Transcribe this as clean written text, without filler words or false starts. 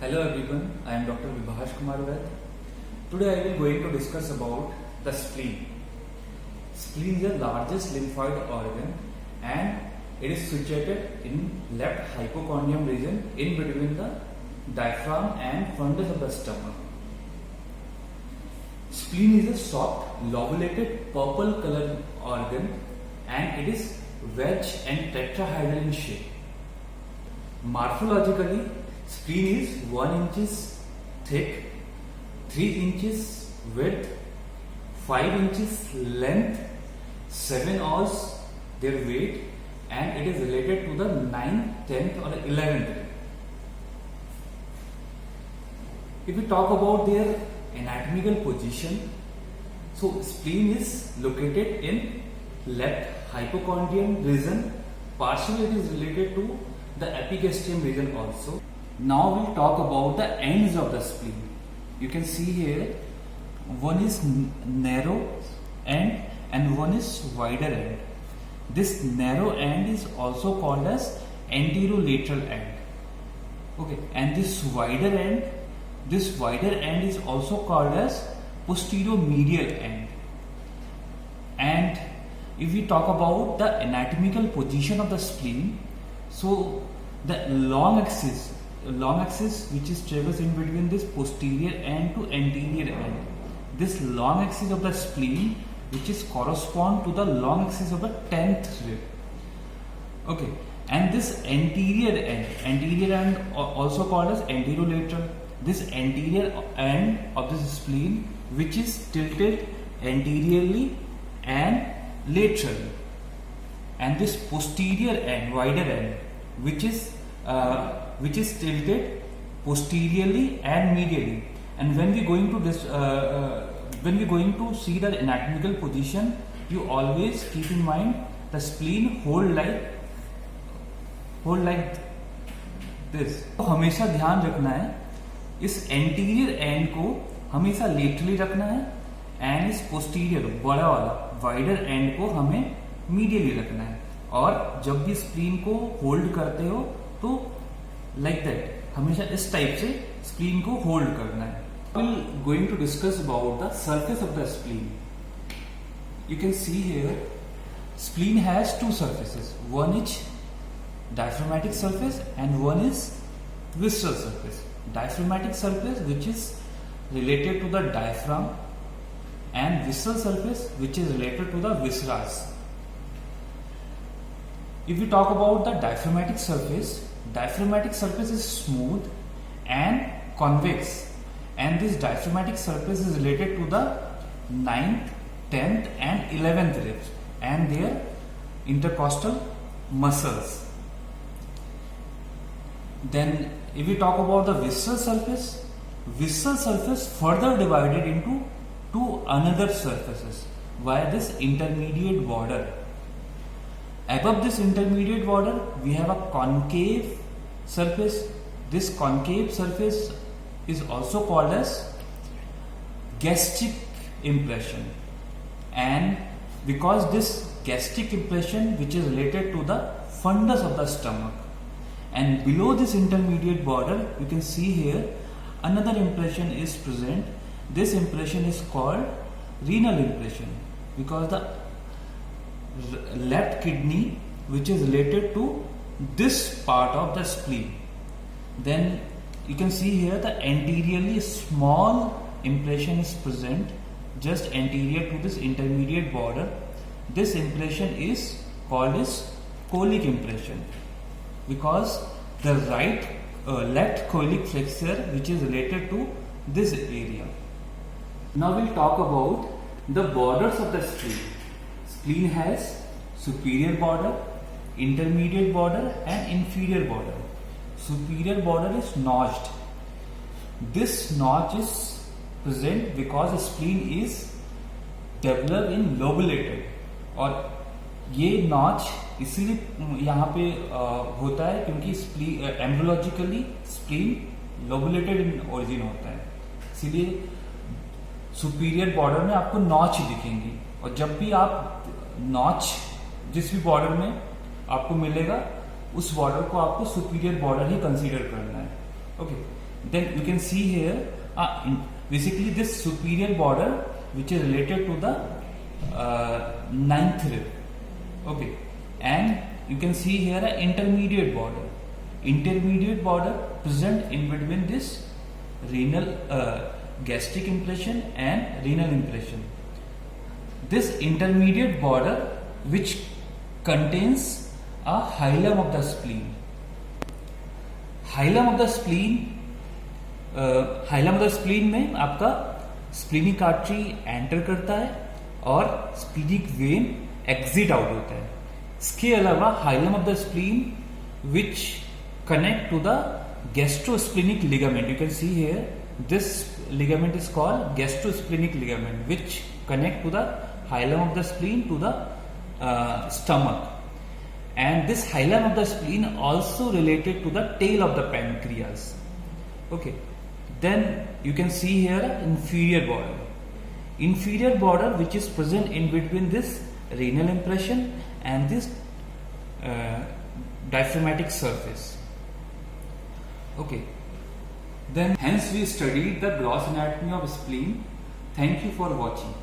Hello everyone, I am Dr. Vibhash Kumar Vaid. Today I will going to discuss about the spleen. Spleen is the largest lymphoid organ and it is situated in left hypochondrium region in between the diaphragm and fundus of the stomach. Spleen is a soft lobulated purple colored organ and it is wedge and tetrahedral in shape. Morphologically, spleen is 1 inch thick, 3 inches width, 5 inches length, 7 ounces their weight, and it is related to the 9th, 10th or 11th rib. If we talk about their anatomical position, so spleen is located in left hypochondrium region. Partially it is related to the epigastrium region also. Now we'll talk about the ends of the spleen. You can see here, one is narrow end and one is wider end. This narrow end is also called as anterolateral end. Okay, and this wider end is also called as posteromedial end. And if we talk about the anatomical position of the spleen, so the long axis which is traversed in between this posterior end to anterior end, this long axis of the spleen which is correspond to the long axis of the 10th rib. Okay, and this anterior end also called as anterolateral, this anterior end of this spleen which is tilted anteriorly and laterally, and this posterior end, wider end, which is tilted posteriorly and medially. And when we going to see the anatomical position, you always keep in mind the spleen hold like this. तो हमेशा ध्यान रखना है, इस anterior and को हमेशा laterally रखना है एंड इस पोस्टीरियर बड़ा वाला वाइडर एंड को हमें मीडियली रखना है. और जब भी स्प्लीन को होल्ड करते हो तो लाइक दैट हमेशा इस टाइप से स्प्लीन को होल्ड करना है. We'll going to discuss about the surface of the spleen. You can see here, spleen has two surfaces. One is diaphragmatic surface and one is visceral surface. Diaphragmatic surface which is related to the diaphragm and visceral surface which is related to the viscera. If we talk about the diaphragmatic surface is smooth and convex, and this diaphragmatic surface is related to the 9th, 10th and 11th ribs and their intercostal muscles. Then if we talk about the visceral surface further divided into two another surfaces via this intermediate border. Above this intermediate border we have a concave surface. This concave surface is also called as gastric impression, and because this gastric impression which is related to the fundus of the stomach, and below this intermediate border you can see here another impression is present. This impression is called renal impression because the left kidney which is related to this part of the spleen. Then you can see here the anteriorly small impression is present just anterior to this intermediate border. This impression is called as colic impression because the left colic flexure which is related to this area. Now we'll talk about the borders of the spleen. Spleen has superior border, intermediate border and inferior border. Superior border is notched. This notch is present because the spleen is developed in lobulated, और ये notch इसीलिए यहाँ पे होता है क्योंकि spleen एम्ब्रोलॉजिकली spleen लोबुलेटेड in origin होता है, इसीलिए सुपीरियर बॉर्डर में आपको नॉच दिखेंगी. और जब भी आप नॉच जिस भी बॉर्डर में आपको मिलेगा उस बॉर्डर को आपको सुपीरियर बॉर्डर ही कंसीडर करना है. Okay, Then you can see here, basically this superior border which is related to the ninth rib. Okay, and you can see here an intermediate border. Intermediate border present in between this renal gastric impression and renal impression. This intermediate border which contains a hilum of the spleen. Hilum of the spleen में आपका splenic artery enter करता है और splenic when exit out होता है. इसके अलावा hilum of the spleen which connect to the gastrosplenic ligament. You can see here this ligament is called gastrosplenic ligament, which connect to the hilum of the spleen to the stomach. And this hilum of the spleen also related to the tail of the pancreas. Okay, then you can see here inferior border. Inferior border which is present in between this renal impression and this diaphragmatic surface. Okay, then hence we studied the gross anatomy of spleen. Thank you for watching.